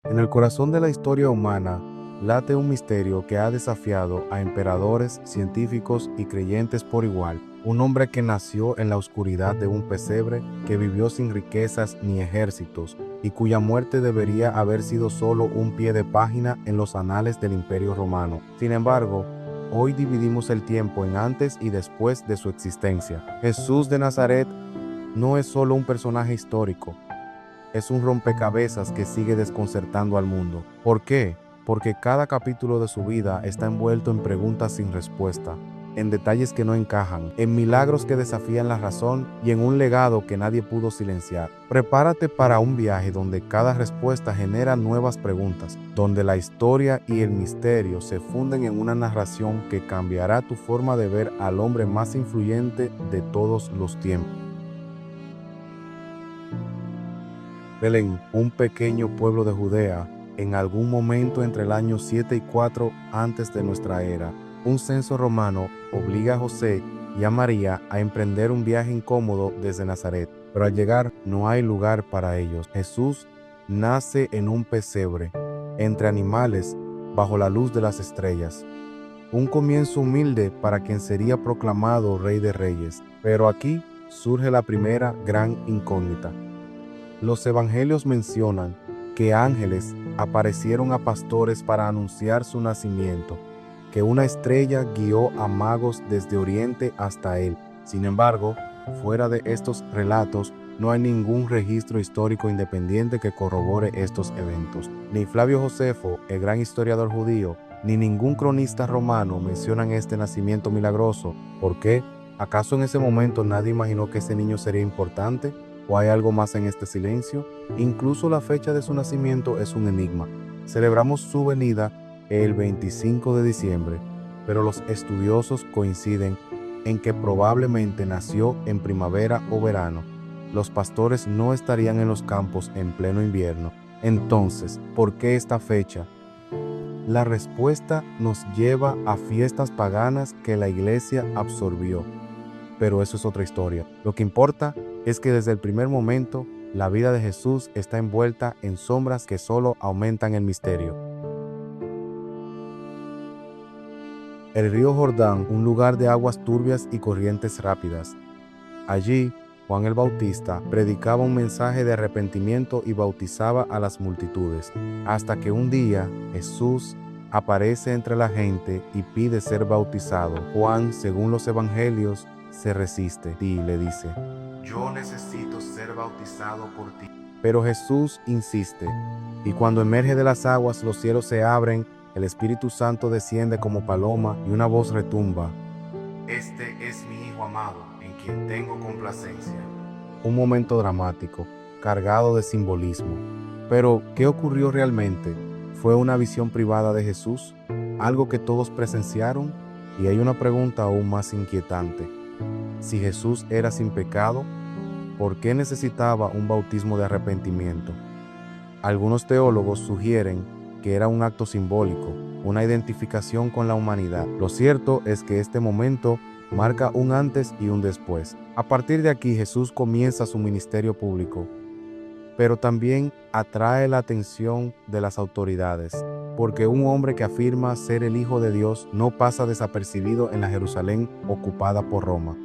En el corazón de la historia humana late un misterio que ha desafiado a emperadores, científicos y creyentes por igual. Un hombre que nació en la oscuridad de un pesebre, que vivió sin riquezas ni ejércitos, y cuya muerte debería haber sido solo un pie de página en los anales del Imperio Romano. Sin embargo, hoy dividimos el tiempo en antes y después de su existencia. Jesús de Nazaret no es solo un personaje histórico, es un rompecabezas que sigue desconcertando al mundo. ¿Por qué? Porque cada capítulo de su vida está envuelto en preguntas sin respuesta, en detalles que no encajan, en milagros que desafían la razón y en un legado que nadie pudo silenciar. Prepárate para un viaje donde cada respuesta genera nuevas preguntas, donde la historia y el misterio se funden en una narración que cambiará tu forma de ver al hombre más influyente de todos los tiempos. Belén, un pequeño pueblo de Judea, en algún momento entre el año 7 y 4 antes de nuestra era. Un censo romano obliga a José y a María a emprender un viaje incómodo desde Nazaret, pero al llegar no hay lugar para ellos. Jesús nace en un pesebre, entre animales, bajo la luz de las estrellas. Un comienzo humilde para quien sería proclamado Rey de Reyes, pero aquí surge la primera gran incógnita. Los evangelios mencionan que ángeles aparecieron a pastores para anunciar su nacimiento, que una estrella guió a magos desde Oriente hasta él. Sin embargo, fuera de estos relatos, no hay ningún registro histórico independiente que corrobore estos eventos. Ni Flavio Josefo, el gran historiador judío, ni ningún cronista romano mencionan este nacimiento milagroso. ¿Por qué? ¿Acaso en ese momento nadie imaginó que ese niño sería importante? ¿O hay algo más en este silencio? Incluso la fecha de su nacimiento es un enigma. Celebramos su venida el 25 de diciembre, pero los estudiosos coinciden en que probablemente nació en primavera o verano. Los pastores no estarían en los campos en pleno invierno. Entonces, ¿por qué esta fecha? La respuesta nos lleva a fiestas paganas que la iglesia absorbió. Pero eso es otra historia. Lo que importa es que desde el primer momento, la vida de Jesús está envuelta en sombras que solo aumentan el misterio. El río Jordán, un lugar de aguas turbias y corrientes rápidas. Allí, Juan el Bautista predicaba un mensaje de arrepentimiento y bautizaba a las multitudes, hasta que un día Jesús aparece entre la gente y pide ser bautizado. Juan, según los evangelios, se resiste y le dice: yo necesito ser bautizado por ti. Pero Jesús insiste, y cuando emerge de las aguas, los cielos se abren, el Espíritu Santo desciende como paloma y una voz retumba: este es mi Hijo amado, en quien tengo complacencia. Un momento dramático, cargado de simbolismo. Pero, ¿qué ocurrió realmente? ¿Fue una visión privada de Jesús? ¿Algo que todos presenciaron? Y hay una pregunta aún más inquietante. Si Jesús era sin pecado, ¿por qué necesitaba un bautismo de arrepentimiento? Algunos teólogos sugieren que era un acto simbólico, una identificación con la humanidad. Lo cierto es que este momento marca un antes y un después. A partir de aquí, Jesús comienza su ministerio público, pero también atrae la atención de las autoridades, porque un hombre que afirma ser el Hijo de Dios no pasa desapercibido en la Jerusalén ocupada por Roma.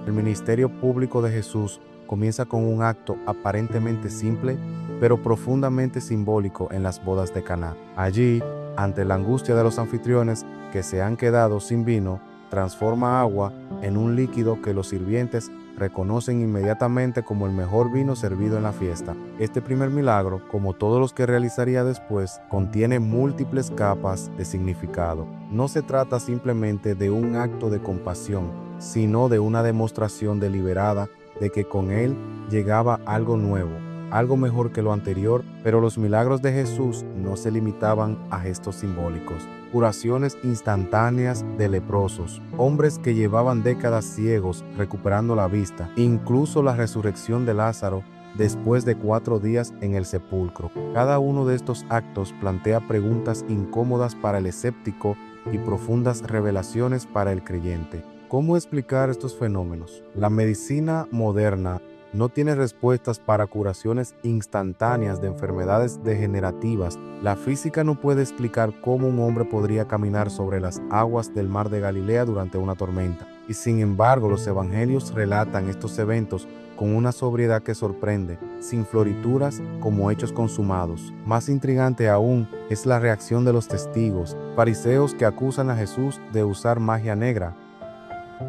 El ministerio público de Jesús comienza con un acto aparentemente simple, pero profundamente simbólico en las bodas de Caná. Allí, ante la angustia de los anfitriones que se han quedado sin vino, transforma agua en un líquido que los sirvientes reconocen inmediatamente como el mejor vino servido en la fiesta. Este primer milagro, como todos los que realizaría después, contiene múltiples capas de significado. No se trata simplemente de un acto de compasión, sino de una demostración deliberada de que con él llegaba algo nuevo, algo mejor que lo anterior. Pero los milagros de Jesús no se limitaban a gestos simbólicos. Curaciones instantáneas de leprosos, hombres que llevaban décadas ciegos recuperando la vista, incluso la resurrección de Lázaro después de 4 días en el sepulcro. Cada uno de estos actos plantea preguntas incómodas para el escéptico y profundas revelaciones para el creyente. ¿Cómo explicar estos fenómenos? La medicina moderna no tiene respuestas para curaciones instantáneas de enfermedades degenerativas. La física no puede explicar cómo un hombre podría caminar sobre las aguas del mar de Galilea durante una tormenta. Y sin embargo, los evangelios relatan estos eventos con una sobriedad que sorprende, sin florituras como hechos consumados. Más intrigante aún es la reacción de los testigos, fariseos que acusan a Jesús de usar magia negra,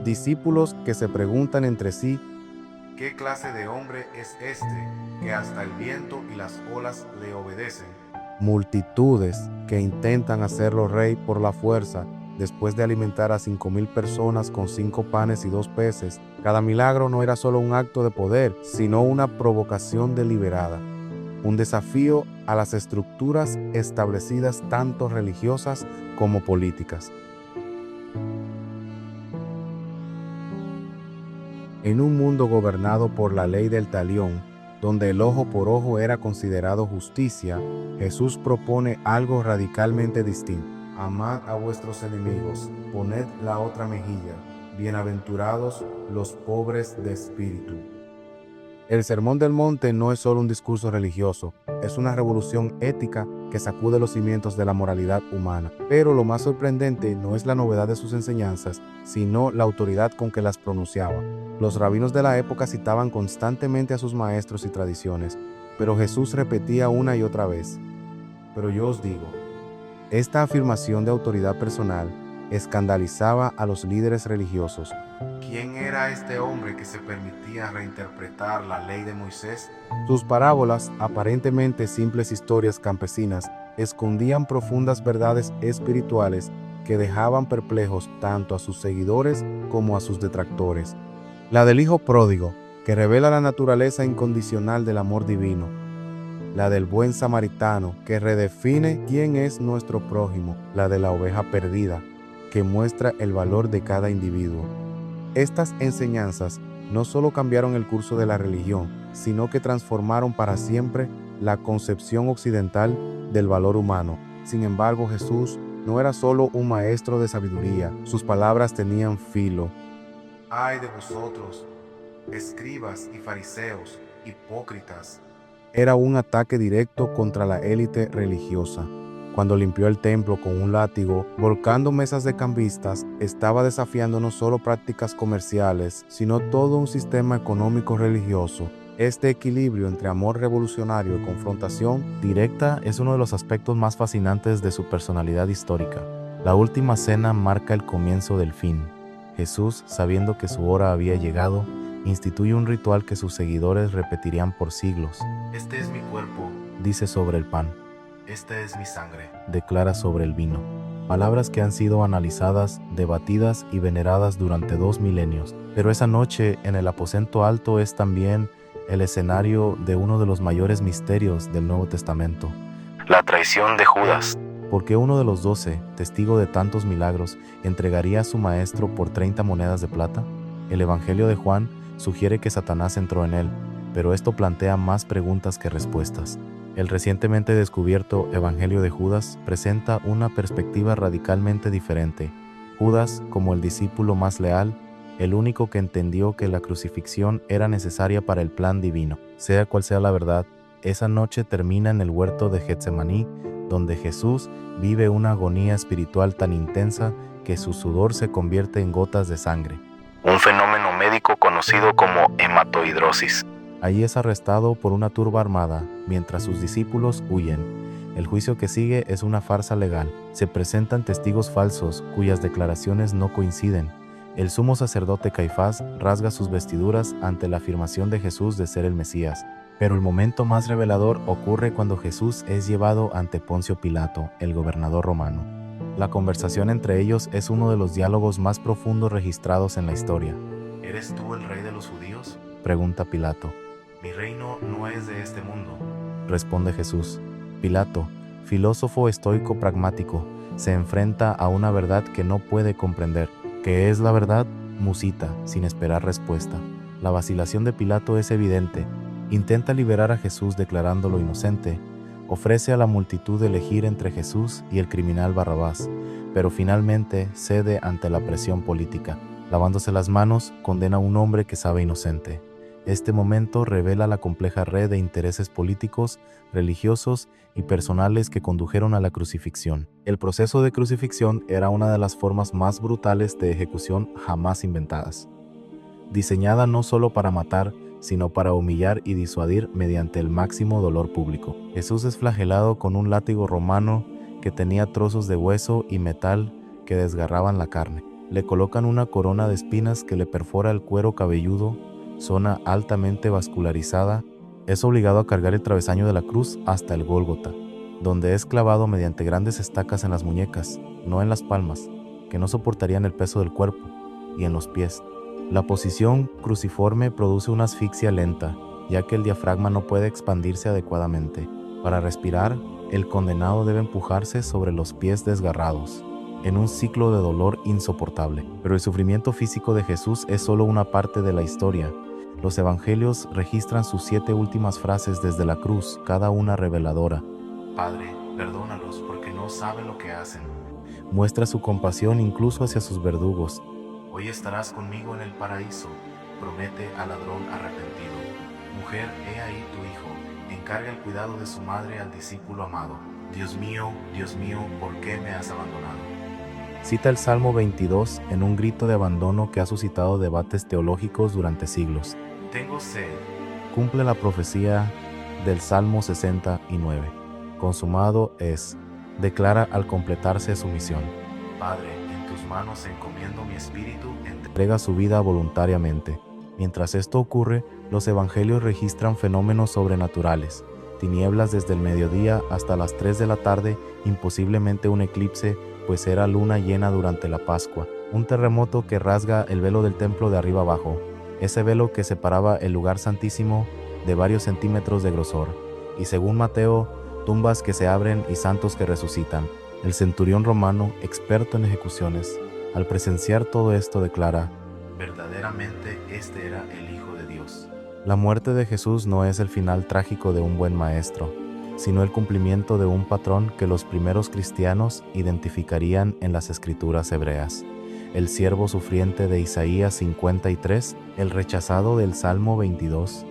discípulos que se preguntan entre sí: ¿qué clase de hombre es este que hasta el viento y las olas le obedecen? Multitudes que intentan hacerlo rey por la fuerza después de alimentar a 5,000 personas con 5 panes y 2 peces. Cada milagro no era solo un acto de poder, sino una provocación deliberada, un desafío a las estructuras establecidas tanto religiosas como políticas. En un mundo gobernado por la ley del talión, donde el ojo por ojo era considerado justicia, Jesús propone algo radicalmente distinto. Amad a vuestros enemigos, poned la otra mejilla, bienaventurados los pobres de espíritu. El Sermón del Monte no es solo un discurso religioso, es una revolución ética que sacude los cimientos de la moralidad humana. Pero lo más sorprendente no es la novedad de sus enseñanzas, sino la autoridad con que las pronunciaba. Los rabinos de la época citaban constantemente a sus maestros y tradiciones, pero Jesús repetía una y otra vez: pero yo os digo. Esta afirmación de autoridad personal escandalizaba a los líderes religiosos. ¿Quién era este hombre que se permitía reinterpretar la ley de Moisés? Sus parábolas, aparentemente simples historias campesinas, escondían profundas verdades espirituales que dejaban perplejos tanto a sus seguidores como a sus detractores. La del hijo pródigo, que revela la naturaleza incondicional del amor divino. La del buen samaritano, que redefine quién es nuestro prójimo. La de la oveja perdida, que muestra el valor de cada individuo. Estas enseñanzas no solo cambiaron el curso de la religión, sino que transformaron para siempre la concepción occidental del valor humano. Sin embargo, Jesús no era solo un maestro de sabiduría, sus palabras tenían filo. ¡Ay de vosotros, escribas y fariseos, hipócritas! Era un ataque directo contra la élite religiosa. Cuando limpió el templo con un látigo, volcando mesas de cambistas, estaba desafiando no solo prácticas comerciales, sino todo un sistema económico religioso. Este equilibrio entre amor revolucionario y confrontación directa es uno de los aspectos más fascinantes de su personalidad histórica. La última cena marca el comienzo del fin. Jesús, sabiendo que su hora había llegado, instituye un ritual que sus seguidores repetirían por siglos. Este es mi cuerpo, dice sobre el pan. Esta es mi sangre, declara sobre el vino. Palabras que han sido analizadas, debatidas y veneradas durante 2 milenios. Pero esa noche en el aposento alto es también el escenario de uno de los mayores misterios del Nuevo Testamento. La traición de Judas. Porque uno de los 12, testigo de tantos milagros, entregaría a su maestro por 30 monedas de plata. El Evangelio de Juan sugiere que Satanás entró en él, pero esto plantea más preguntas que respuestas. El recientemente descubierto Evangelio de Judas presenta una perspectiva radicalmente diferente. Judas, como el discípulo más leal, el único que entendió que la crucifixión era necesaria para el plan divino. Sea cual sea la verdad, esa noche termina en el huerto de Getsemaní, donde Jesús vive una agonía espiritual tan intensa que su sudor se convierte en gotas de sangre. Un fenómeno médico conocido como hematohidrosis. Allí es arrestado por una turba armada, mientras sus discípulos huyen. El juicio que sigue es una farsa legal. Se presentan testigos falsos cuyas declaraciones no coinciden. El sumo sacerdote Caifás rasga sus vestiduras ante la afirmación de Jesús de ser el Mesías. Pero el momento más revelador ocurre cuando Jesús es llevado ante Poncio Pilato, el gobernador romano. La conversación entre ellos es uno de los diálogos más profundos registrados en la historia. ¿Eres tú el rey de los judíos?, pregunta Pilato. Mi reino no es de este mundo, responde Jesús. Pilato, filósofo estoico pragmático, se enfrenta a una verdad que no puede comprender. ¿Qué es la verdad?, musita, sin esperar respuesta. La vacilación de Pilato es evidente. Intenta liberar a Jesús declarándolo inocente. Ofrece a la multitud elegir entre Jesús y el criminal Barrabás, pero finalmente cede ante la presión política. Lavándose las manos, condena a un hombre que sabe inocente. Este momento revela la compleja red de intereses políticos, religiosos y personales que condujeron a la crucifixión. El proceso de crucifixión era una de las formas más brutales de ejecución jamás inventadas, diseñada no solo para matar, sino para humillar y disuadir mediante el máximo dolor público. Jesús es flagelado con un látigo romano que tenía trozos de hueso y metal que desgarraban la carne. Le colocan una corona de espinas que le perfora el cuero cabelludo, zona altamente vascularizada. Es obligado a cargar el travesaño de la cruz hasta el Gólgota, donde es clavado mediante grandes estacas en las muñecas, no en las palmas, que no soportarían el peso del cuerpo, y en los pies. La posición cruciforme produce una asfixia lenta, ya que el diafragma no puede expandirse adecuadamente. Para respirar, el condenado debe empujarse sobre los pies desgarrados, en un ciclo de dolor insoportable. Pero el sufrimiento físico de Jesús es solo una parte de la historia. Los evangelios registran sus 7 últimas frases desde la cruz, cada una reveladora. Padre, perdónalos porque no saben lo que hacen. Muestra su compasión incluso hacia sus verdugos. Hoy estarás conmigo en el paraíso, promete al ladrón arrepentido. Mujer, he ahí tu hijo, encarga el cuidado de su madre al discípulo amado. Dios mío, ¿por qué me has abandonado? Cita el Salmo 22 en un grito de abandono que ha suscitado debates teológicos durante siglos. Tengo sed. Cumple la profecía del Salmo 69. Consumado es, declara al completarse su misión. Padre, en tus manos encomiendo mi espíritu, entrega su vida voluntariamente. Mientras esto ocurre, los evangelios registran fenómenos sobrenaturales, tinieblas desde el mediodía hasta las 3 de la tarde, imposiblemente un eclipse, pues era luna llena durante la Pascua, un terremoto que rasga el velo del templo de arriba abajo, ese velo que separaba el lugar santísimo de varios centímetros de grosor, y según Mateo, tumbas que se abren y santos que resucitan. El centurión romano, experto en ejecuciones, al presenciar todo esto declara: verdaderamente este era el Hijo de Dios. La muerte de Jesús no es el final trágico de un buen maestro, sino el cumplimiento de un patrón que los primeros cristianos identificarían en las escrituras hebreas. El siervo sufriente de Isaías 53, el rechazado del Salmo 22,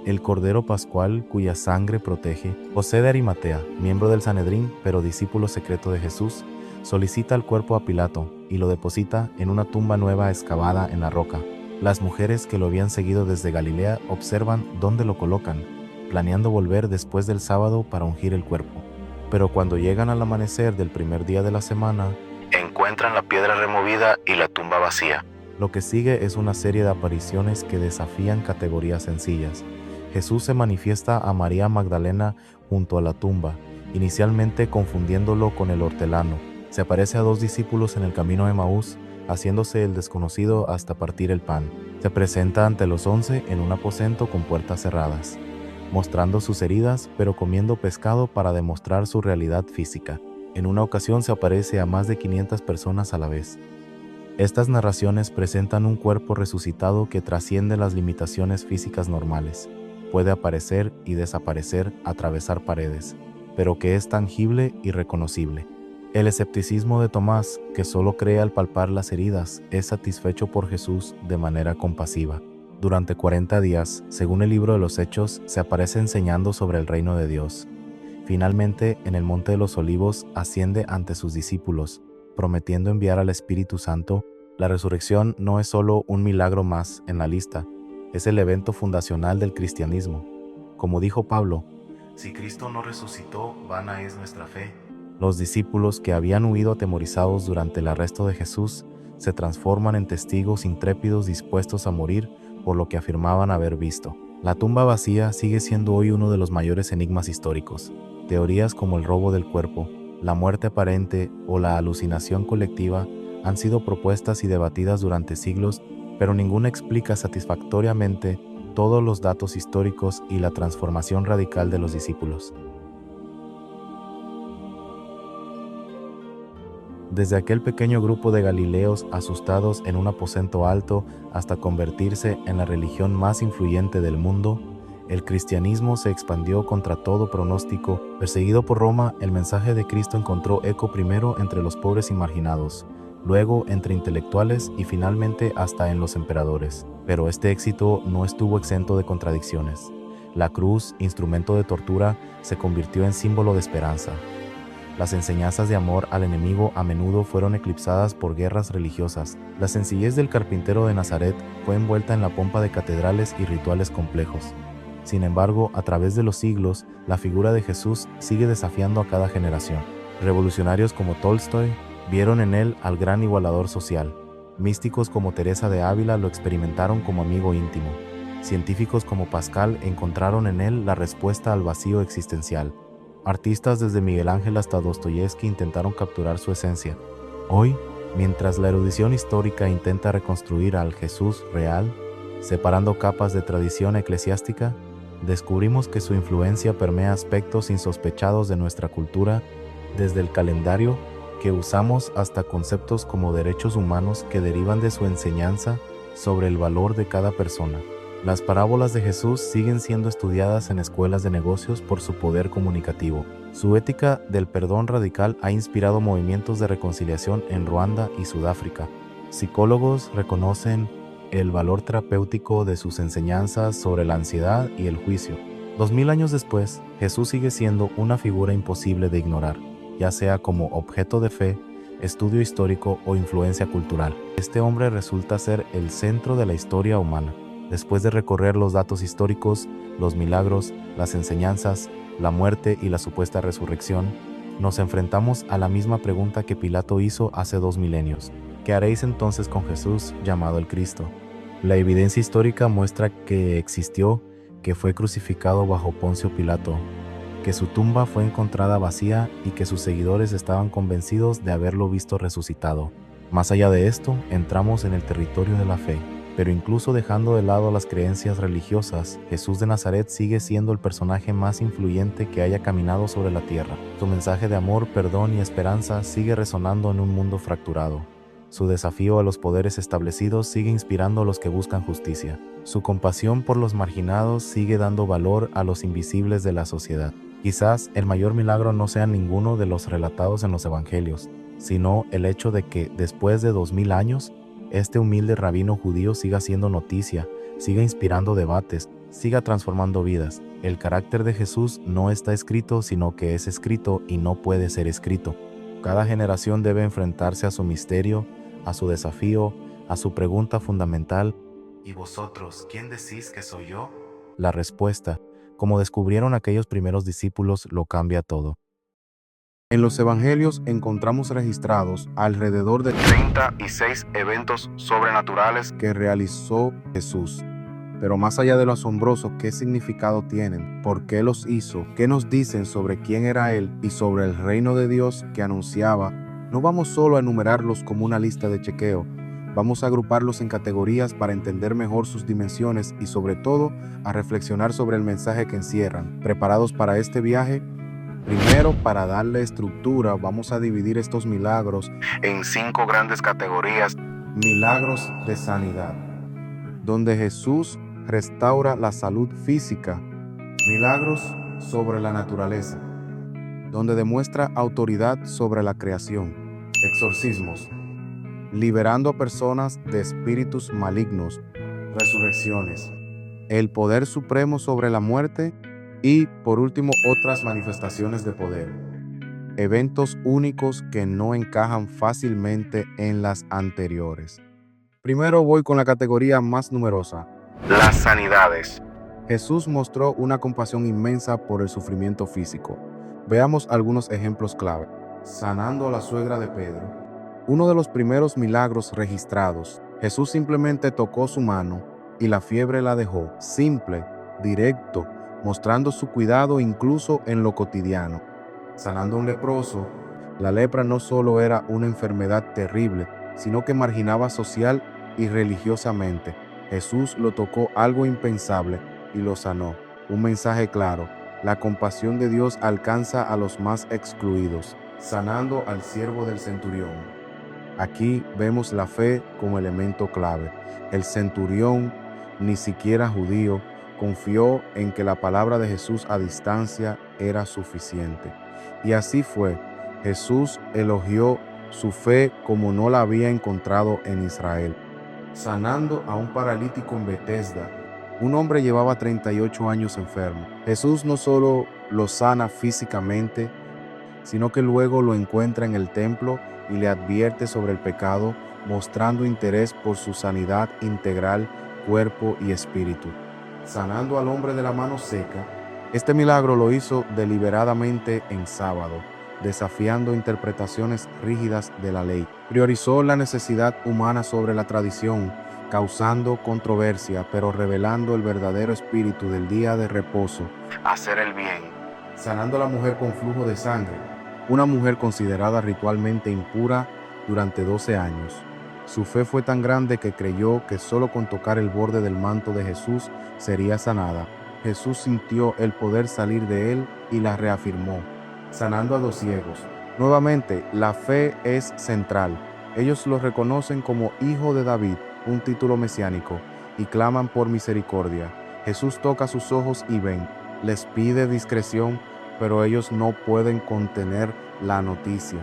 el Cordero Pascual cuya sangre protege. José de Arimatea, miembro del Sanedrín, pero discípulo secreto de Jesús, solicita el cuerpo a Pilato y lo deposita en una tumba nueva excavada en la roca. Las mujeres que lo habían seguido desde Galilea observan dónde lo colocan, planeando volver después del sábado para ungir el cuerpo. Pero cuando llegan al amanecer del primer día de la semana, encuentran la piedra removida y la tumba vacía. Lo que sigue es una serie de apariciones que desafían categorías sencillas. Jesús se manifiesta a María Magdalena junto a la tumba, inicialmente confundiéndolo con el hortelano. Se aparece a 2 discípulos en el camino a Emaús, haciéndose el desconocido hasta partir el pan. Se presenta ante los 11 en un aposento con puertas cerradas, mostrando sus heridas, pero comiendo pescado para demostrar su realidad física. En una ocasión se aparece a más de 500 personas a la vez. Estas narraciones presentan un cuerpo resucitado que trasciende las limitaciones físicas normales. Puede aparecer y desaparecer, atravesar paredes, pero que es tangible y reconocible. El escepticismo de Tomás, que solo cree al palpar las heridas, es satisfecho por Jesús de manera compasiva. Durante 40 días, según el libro de los Hechos, se aparece enseñando sobre el reino de Dios. Finalmente, en el Monte de los Olivos, asciende ante sus discípulos, prometiendo enviar al Espíritu Santo. La resurrección no es solo un milagro más en la lista, es el evento fundacional del cristianismo. Como dijo Pablo, si Cristo no resucitó, vana es nuestra fe. Los discípulos que habían huido atemorizados durante el arresto de Jesús se transforman en testigos intrépidos dispuestos a morir por lo que afirmaban haber visto. La tumba vacía sigue siendo hoy uno de los mayores enigmas históricos. Teorías como el robo del cuerpo, la muerte aparente o la alucinación colectiva han sido propuestas y debatidas durante siglos, pero ninguna explica satisfactoriamente todos los datos históricos y la transformación radical de los discípulos. Desde aquel pequeño grupo de galileos asustados en un aposento alto hasta convertirse en la religión más influyente del mundo, el cristianismo se expandió contra todo pronóstico. Perseguido por Roma, el mensaje de Cristo encontró eco primero entre los pobres y marginados, luego entre intelectuales y finalmente hasta en los emperadores. Pero este éxito no estuvo exento de contradicciones. La cruz, instrumento de tortura, se convirtió en símbolo de esperanza. Las enseñanzas de amor al enemigo a menudo fueron eclipsadas por guerras religiosas. La sencillez del carpintero de Nazaret fue envuelta en la pompa de catedrales y rituales complejos. Sin embargo, a través de los siglos, la figura de Jesús sigue desafiando a cada generación. Revolucionarios como Tolstoy vieron en él al gran igualador social. Místicos como Teresa de Ávila lo experimentaron como amigo íntimo. Científicos como Pascal encontraron en él la respuesta al vacío existencial. Artistas desde Miguel Ángel hasta Dostoyevsky intentaron capturar su esencia. Hoy, mientras la erudición histórica intenta reconstruir al Jesús real, separando capas de tradición eclesiástica, descubrimos que su influencia permea aspectos insospechados de nuestra cultura, desde el calendario que usamos hasta conceptos como derechos humanos que derivan de su enseñanza sobre el valor de cada persona. Las parábolas de Jesús siguen siendo estudiadas en escuelas de negocios por su poder comunicativo. Su ética del perdón radical ha inspirado movimientos de reconciliación en Ruanda y Sudáfrica. Psicólogos reconocen el valor terapéutico de sus enseñanzas sobre la ansiedad y el juicio. 2000 años después, Jesús sigue siendo una figura imposible de ignorar, ya sea como objeto de fe, estudio histórico o influencia cultural. Este hombre resulta ser el centro de la historia humana. Después de recorrer los datos históricos, los milagros, las enseñanzas, la muerte y la supuesta resurrección, nos enfrentamos a la misma pregunta que Pilato hizo hace 2 milenios. ¿Qué haréis entonces con Jesús llamado el Cristo? La evidencia histórica muestra que existió, que fue crucificado bajo Poncio Pilato, que su tumba fue encontrada vacía y que sus seguidores estaban convencidos de haberlo visto resucitado. Más allá de esto, entramos en el territorio de la fe. Pero incluso dejando de lado las creencias religiosas, Jesús de Nazaret sigue siendo el personaje más influyente que haya caminado sobre la tierra. Su mensaje de amor, perdón y esperanza sigue resonando en un mundo fracturado. Su desafío a los poderes establecidos sigue inspirando a los que buscan justicia. Su compasión por los marginados sigue dando valor a los invisibles de la sociedad. Quizás el mayor milagro no sea ninguno de los relatados en los evangelios, sino el hecho de que, después de 2000 años, este humilde rabino judío siga siendo noticia, siga inspirando debates, siga transformando vidas. El carácter de Jesús no está escrito, sino que es escrito y no puede ser escrito. Cada generación debe enfrentarse a su misterio, a su desafío, a su pregunta fundamental: ¿y vosotros, quién decís que soy yo? La respuesta, como descubrieron aquellos primeros discípulos, lo cambia todo. En los evangelios encontramos registrados alrededor de 36 eventos sobrenaturales que realizó Jesús. Pero más allá de lo asombroso, ¿qué significado tienen? ¿Por qué los hizo? ¿Qué nos dicen sobre quién era Él y sobre el reino de Dios que anunciaba? No vamos solo a enumerarlos como una lista de chequeo. Vamos a agruparlos en categorías para entender mejor sus dimensiones y sobre todo a reflexionar sobre el mensaje que encierran. ¿Preparados para este viaje? Primero, para darle estructura, vamos a dividir estos milagros en 5 grandes categorías. Milagros de sanidad, donde Jesús restaura la salud física. Milagros sobre la naturaleza, donde demuestra autoridad sobre la creación. Exorcismos, liberando a personas de espíritus malignos. Resurrecciones, el poder supremo sobre la muerte. Y, por último, otras manifestaciones de poder. Eventos únicos que no encajan fácilmente en las anteriores. Primero voy con la categoría más numerosa: las sanidades. Jesús mostró una compasión inmensa por el sufrimiento físico. Veamos algunos ejemplos clave. Sanando a la suegra de Pedro. Uno de los primeros milagros registrados. Jesús simplemente tocó su mano y la fiebre la dejó. Simple, directo, mostrando su cuidado incluso en lo cotidiano. Sanando a un leproso. La lepra no solo era una enfermedad terrible, sino que marginaba social y religiosamente. Jesús lo tocó, algo impensable, y lo sanó. Un mensaje claro: la compasión de Dios alcanza a los más excluidos. Sanando al siervo del centurión. Aquí vemos la fe como elemento clave. El centurión, ni siquiera judío, confió en que la palabra de Jesús a distancia era suficiente. Y así fue. Jesús elogió su fe como no la había encontrado en Israel. Sanando a un paralítico en Betesda. Un hombre llevaba 38 años enfermo. Jesús no solo lo sana físicamente, sino que luego lo encuentra en el templo y le advierte sobre el pecado, mostrando interés por su sanidad integral, cuerpo y espíritu. Sanando al hombre de la mano seca. Este milagro lo hizo deliberadamente en sábado, desafiando interpretaciones rígidas de la ley. Priorizó la necesidad humana sobre la tradición, causando controversia, pero revelando el verdadero espíritu del día de reposo, hacer el bien. Sanando a la mujer con flujo de sangre, una mujer considerada ritualmente impura durante 12 años. Su fe fue tan grande que creyó que solo con tocar el borde del manto de Jesús sería sanada. Jesús sintió el poder salir de él y la reafirmó, sanando a 2 ciegos. Nuevamente, la fe es central. Ellos lo reconocen como hijo de David, un título mesiánico, y claman por misericordia. Jesús toca sus ojos y ven. Les pide discreción, pero ellos no pueden contener la noticia.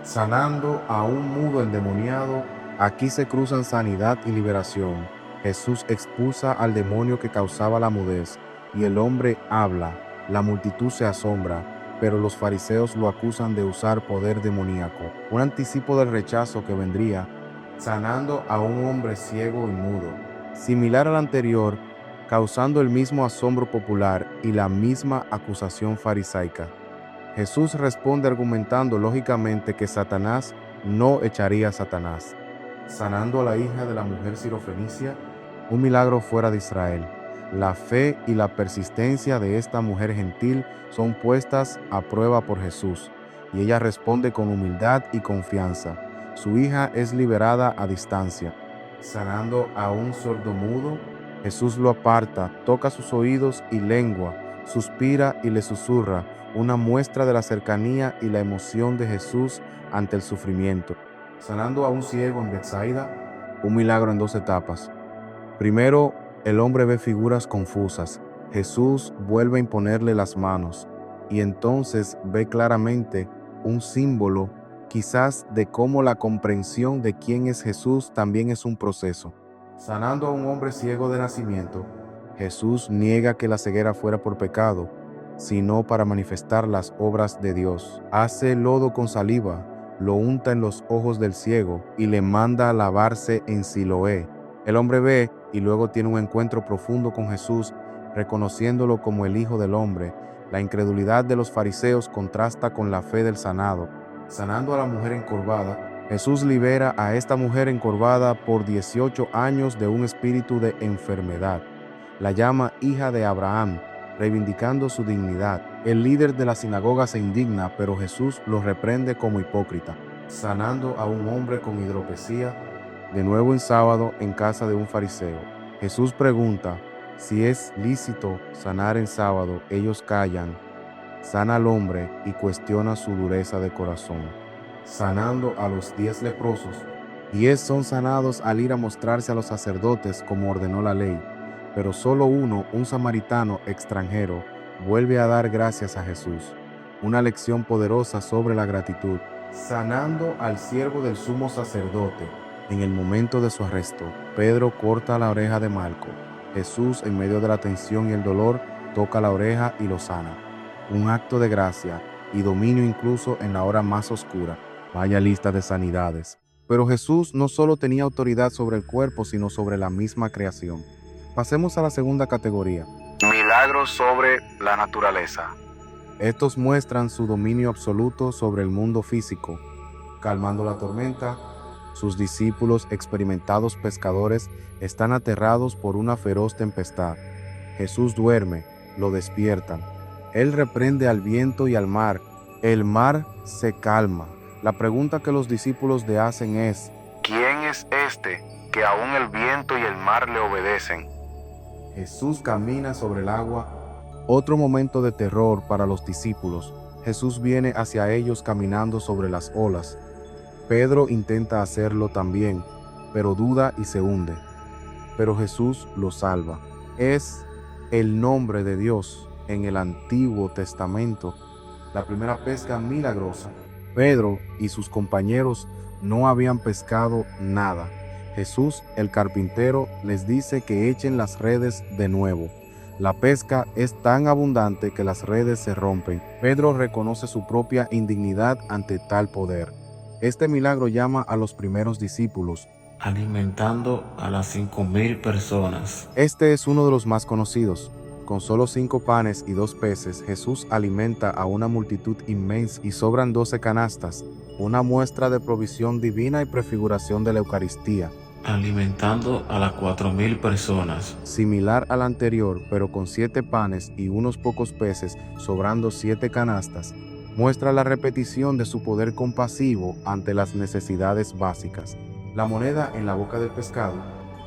Sanando a un mudo endemoniado, aquí se cruzan sanidad y liberación. Jesús expulsa al demonio que causaba la mudez, y el hombre habla. La multitud se asombra, pero los fariseos lo acusan de usar poder demoníaco, un anticipo del rechazo que vendría. Sanando a un hombre ciego y mudo, similar al anterior, causando el mismo asombro popular y la misma acusación farisaica. Jesús responde argumentando lógicamente que Satanás no echaría a Satanás. Sanando a la hija de la mujer sirofenicia, un milagro fuera de Israel. La fe y la persistencia de esta mujer gentil son puestas a prueba por Jesús, y ella responde con humildad y confianza. Su hija es liberada a distancia. Sanando a un sordomudo, Jesús lo aparta, toca sus oídos y lengua, suspira y le susurra, una muestra de la cercanía y la emoción de Jesús ante el sufrimiento. Sanando a un ciego en Betsaida, un milagro en 2 etapas. Primero, el hombre ve figuras confusas. Jesús vuelve a imponerle las manos y entonces ve claramente un símbolo, quizás de cómo la comprensión de quién es Jesús también es un proceso. Sanando a un hombre ciego de nacimiento, Jesús niega que la ceguera fuera por pecado, sino para manifestar las obras de Dios. Hace lodo con saliva, lo unta en los ojos del ciego y le manda a lavarse en Siloé. El hombre ve y luego tiene un encuentro profundo con Jesús, reconociéndolo como el Hijo del Hombre. La incredulidad de los fariseos contrasta con la fe del sanado. Sanando a la mujer encorvada, Jesús libera a esta mujer encorvada por 18 años de un espíritu de enfermedad. La llama hija de Abraham, reivindicando su dignidad. El líder de la sinagoga se indigna, pero Jesús lo reprende como hipócrita. Sanando a un hombre con hidropesía, de nuevo en sábado en casa de un fariseo. Jesús pregunta si es lícito sanar en sábado. Ellos callan. Sana al hombre y cuestiona su dureza de corazón. Sanando a los 10 leprosos. 10 son sanados al ir a mostrarse a los sacerdotes como ordenó la ley, pero solo uno, un samaritano extranjero, vuelve a dar gracias a Jesús. Una lección poderosa sobre la gratitud. Sanando al siervo del sumo sacerdote. En el momento de su arresto, Pedro corta la oreja de Malco. Jesús, en medio de la tensión y el dolor, toca la oreja y lo sana. Un acto de gracia y dominio incluso en la hora más oscura. Vaya lista de sanidades. Pero Jesús no solo tenía autoridad sobre el cuerpo, sino sobre la misma creación. Pasemos a la segunda categoría. Milagros sobre la naturaleza. Estos muestran su dominio absoluto sobre el mundo físico. Calmando la tormenta, sus discípulos, experimentados pescadores, están aterrados por una feroz tempestad. Jesús duerme, lo despiertan. Él reprende al viento y al mar. El mar se calma. La pregunta que los discípulos le hacen es: ¿quién es este que aún el viento y el mar le obedecen? Jesús camina sobre el agua. Otro momento de terror para los discípulos. Jesús viene hacia ellos caminando sobre las olas. Pedro intenta hacerlo también, pero duda y se hunde. Pero Jesús lo salva. Es el nombre de Dios en el Antiguo Testamento, la primera pesca milagrosa. Pedro y sus compañeros no habían pescado nada. Jesús, el carpintero, les dice que echen las redes de nuevo. La pesca es tan abundante que las redes se rompen. Pedro reconoce su propia indignidad ante tal poder. Este milagro llama a los primeros discípulos, alimentando a las 5,000 personas. Este es uno de los más conocidos. Con solo 5 panes y 2 peces, Jesús alimenta a una multitud inmensa y sobran 12 canastas, una muestra de provisión divina y prefiguración de la Eucaristía. Alimentando a las 4,000 personas. Similar al anterior, pero con 7 panes y unos pocos peces, sobrando 7 canastas, muestra la repetición de su poder compasivo ante las necesidades básicas. La moneda en la boca del pescado,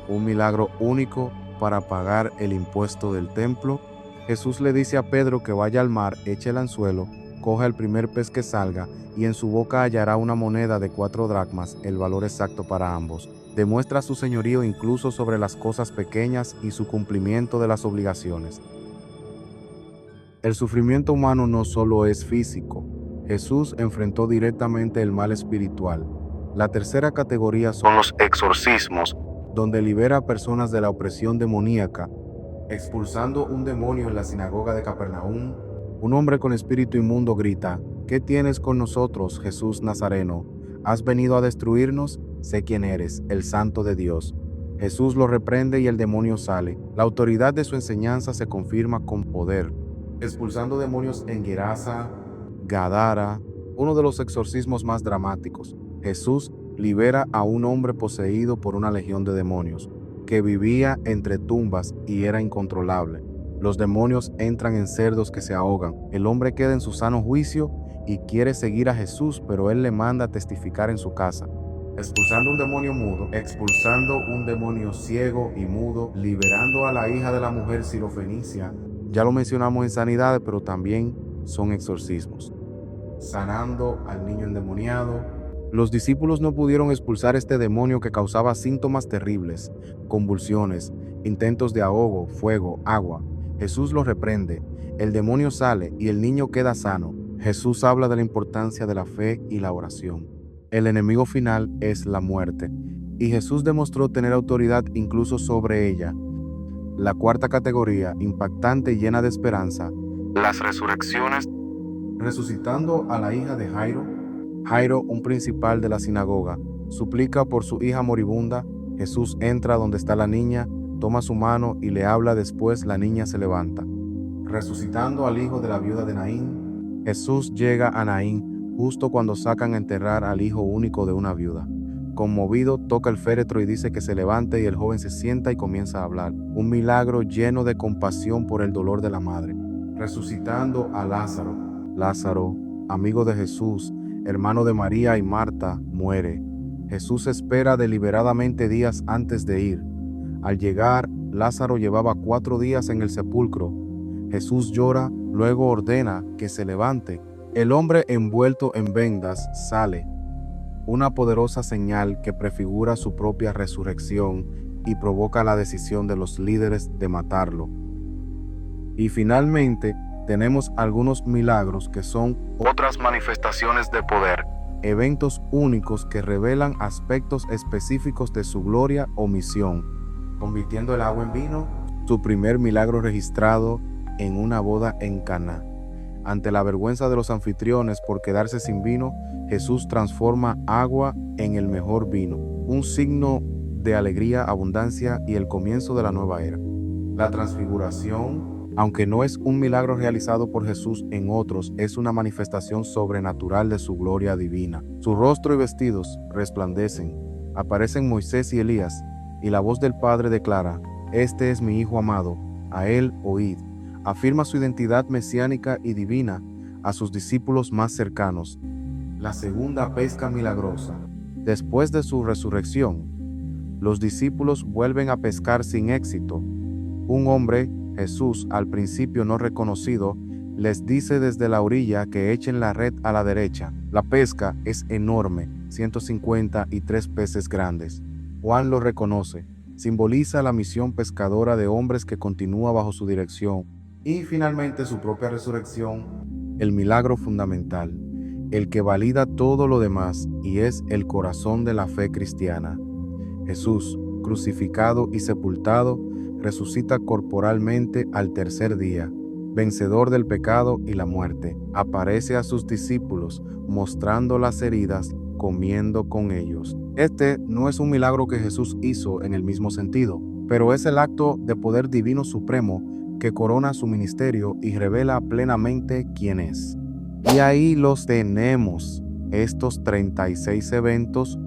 un milagro único para pagar el impuesto del templo. Jesús le dice a Pedro que vaya al mar, eche el anzuelo, coja el primer pez que salga y en su boca hallará una moneda de 4 dracmas, el valor exacto para ambos. Demuestra su señorío incluso sobre las cosas pequeñas y su cumplimiento de las obligaciones. El sufrimiento humano no solo es físico. Jesús enfrentó directamente el mal espiritual. La tercera categoría son los exorcismos, donde libera a personas de la opresión demoníaca. Expulsando un demonio en la sinagoga de Capernaum, un hombre con espíritu inmundo grita: ¿Qué tienes con nosotros, Jesús Nazareno? ¿Has venido a destruirnos? Sé quién eres, el Santo de Dios. Jesús lo reprende y el demonio sale. La autoridad de su enseñanza se confirma con poder. Expulsando demonios en Gerasa, Gadara, uno de los exorcismos más dramáticos, Jesús libera a un hombre poseído por una legión de demonios, que vivía entre tumbas y era incontrolable. Los demonios entran en cerdos que se ahogan. El hombre queda en su sano juicio y quiere seguir a Jesús, pero él le manda a testificar en su casa. Expulsando un demonio mudo, expulsando un demonio ciego y mudo, liberando a la hija de la mujer sirofenicia. Ya lo mencionamos en sanidades, pero también son exorcismos. Sanando al niño endemoniado. Los discípulos no pudieron expulsar este demonio que causaba síntomas terribles, convulsiones, intentos de ahogo, fuego, agua. Jesús lo reprende, el demonio sale y el niño queda sano. Jesús habla de la importancia de la fe y la oración. El enemigo final es la muerte, y Jesús demostró tener autoridad incluso sobre ella. La cuarta categoría, impactante y llena de esperanza, las resurrecciones. Resucitando a la hija de Jairo, Jairo, un principal de la sinagoga, suplica por su hija moribunda. Jesús entra donde está la niña, toma su mano y le habla. Después la niña se levanta. Resucitando al hijo de la viuda de Naín, Jesús llega a Naín justo cuando sacan a enterrar al hijo único de una viuda. Conmovido, toca el féretro y dice que se levante, y el joven se sienta y comienza a hablar. Un milagro lleno de compasión por el dolor de la madre. Resucitando a Lázaro. Lázaro, amigo de Jesús, hermano de María y Marta, muere. Jesús espera deliberadamente días antes de ir. Al llegar, Lázaro llevaba 4 días en el sepulcro. Jesús llora, luego ordena que se levante. El hombre envuelto en vendas sale, una poderosa señal que prefigura su propia resurrección y provoca la decisión de los líderes de matarlo. Y finalmente, tenemos algunos milagros que son otras manifestaciones de poder, eventos únicos que revelan aspectos específicos de su gloria o misión. Convirtiendo el agua en vino, su primer milagro registrado en una boda en Caná. Ante la vergüenza de los anfitriones por quedarse sin vino, Jesús transforma agua en el mejor vino, un signo de alegría, abundancia y el comienzo de la nueva era. La transfiguración, aunque no es un milagro realizado por Jesús en otros, es una manifestación sobrenatural de su gloria divina. Su rostro y vestidos resplandecen. Aparecen Moisés y Elías, y la voz del Padre declara: «Este es mi Hijo amado, a él oíd». Afirma su identidad mesiánica y divina a sus discípulos más cercanos. La segunda pesca milagrosa. Después de su resurrección, los discípulos vuelven a pescar sin éxito. Un hombre, Jesús, al principio no reconocido, les dice desde la orilla que echen la red a la derecha. La pesca es enorme, 153 peces grandes. Juan lo reconoce. Simboliza la misión pescadora de hombres que continúa bajo su dirección. Y finalmente su propia resurrección, el milagro fundamental. el que valida todo lo demás y es el corazón de la fe cristiana. Jesús, crucificado y sepultado, resucita corporalmente al tercer día, vencedor del pecado y la muerte. Aparece a sus discípulos, mostrando las heridas, comiendo con ellos. Este no es un milagro que Jesús hizo en el mismo sentido, pero es el acto de poder divino supremo que corona su ministerio y revela plenamente quién es. Y ahí los tenemos, estos 36 eventos,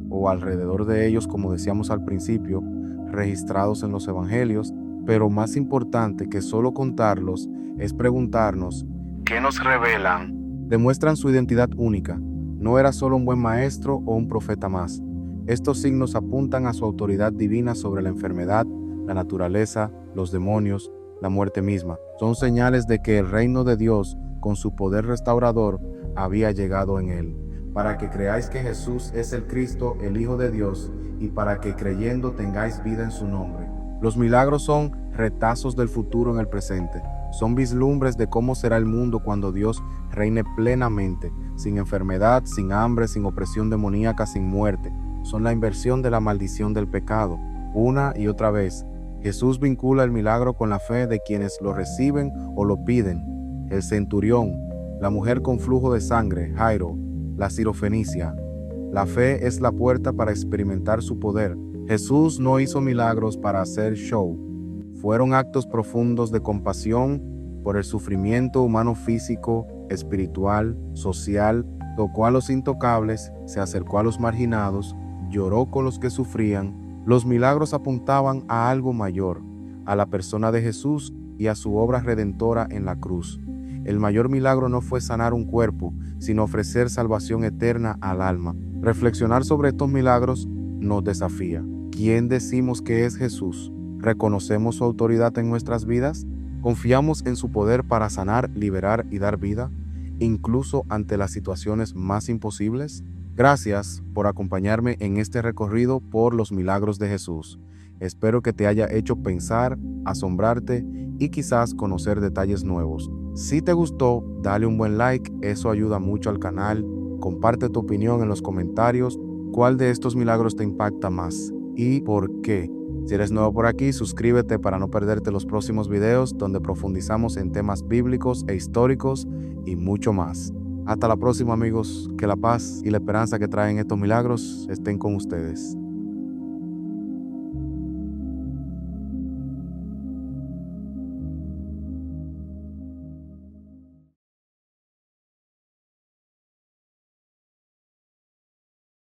o alrededor de ellos, como decíamos al principio, registrados en los evangelios, pero más importante que solo contarlos es preguntarnos, ¿qué nos revelan? Demuestran su identidad única. No era solo un buen maestro o un profeta más. Estos signos apuntan a su autoridad divina sobre la enfermedad, la naturaleza, los demonios, la muerte misma. Son señales de que el reino de Dios, con su poder restaurador, había llegado en él, para que creáis que Jesús es el Cristo, el Hijo de Dios, y para que creyendo tengáis vida en su nombre. Los milagros son retazos del futuro en el presente. Son vislumbres de cómo será el mundo cuando Dios reine plenamente, sin enfermedad, sin hambre, sin opresión demoníaca, sin muerte. Son la inversión de la maldición del pecado. Una y otra vez, Jesús vincula el milagro con la fe de quienes lo reciben o lo piden. El centurión, la mujer con flujo de sangre, Jairo, la sirofenicia. La fe es la puerta para experimentar su poder. Jesús no hizo milagros para hacer show. Fueron actos profundos de compasión por el sufrimiento humano físico, espiritual, social. Tocó a los intocables, se acercó a los marginados, lloró con los que sufrían. Los milagros apuntaban a algo mayor, a la persona de Jesús y a su obra redentora en la cruz. El mayor milagro no fue sanar un cuerpo, sino ofrecer salvación eterna al alma. Reflexionar sobre estos milagros nos desafía. ¿Quién decimos que es Jesús? ¿Reconocemos su autoridad en nuestras vidas? ¿Confiamos en su poder para sanar, liberar y dar vida, incluso ante las situaciones más imposibles? Gracias por acompañarme en este recorrido por los milagros de Jesús. Espero que te haya hecho pensar, asombrarte y quizás conocer detalles nuevos. Si te gustó, dale un buen like, eso ayuda mucho al canal. Comparte tu opinión en los comentarios. ¿Cuál de estos milagros te impacta más y por qué? Si eres nuevo por aquí, suscríbete para no perderte los próximos videos donde profundizamos en temas bíblicos e históricos y mucho más. Hasta la próxima, amigos. Que la paz y la esperanza que traen estos milagros estén con ustedes.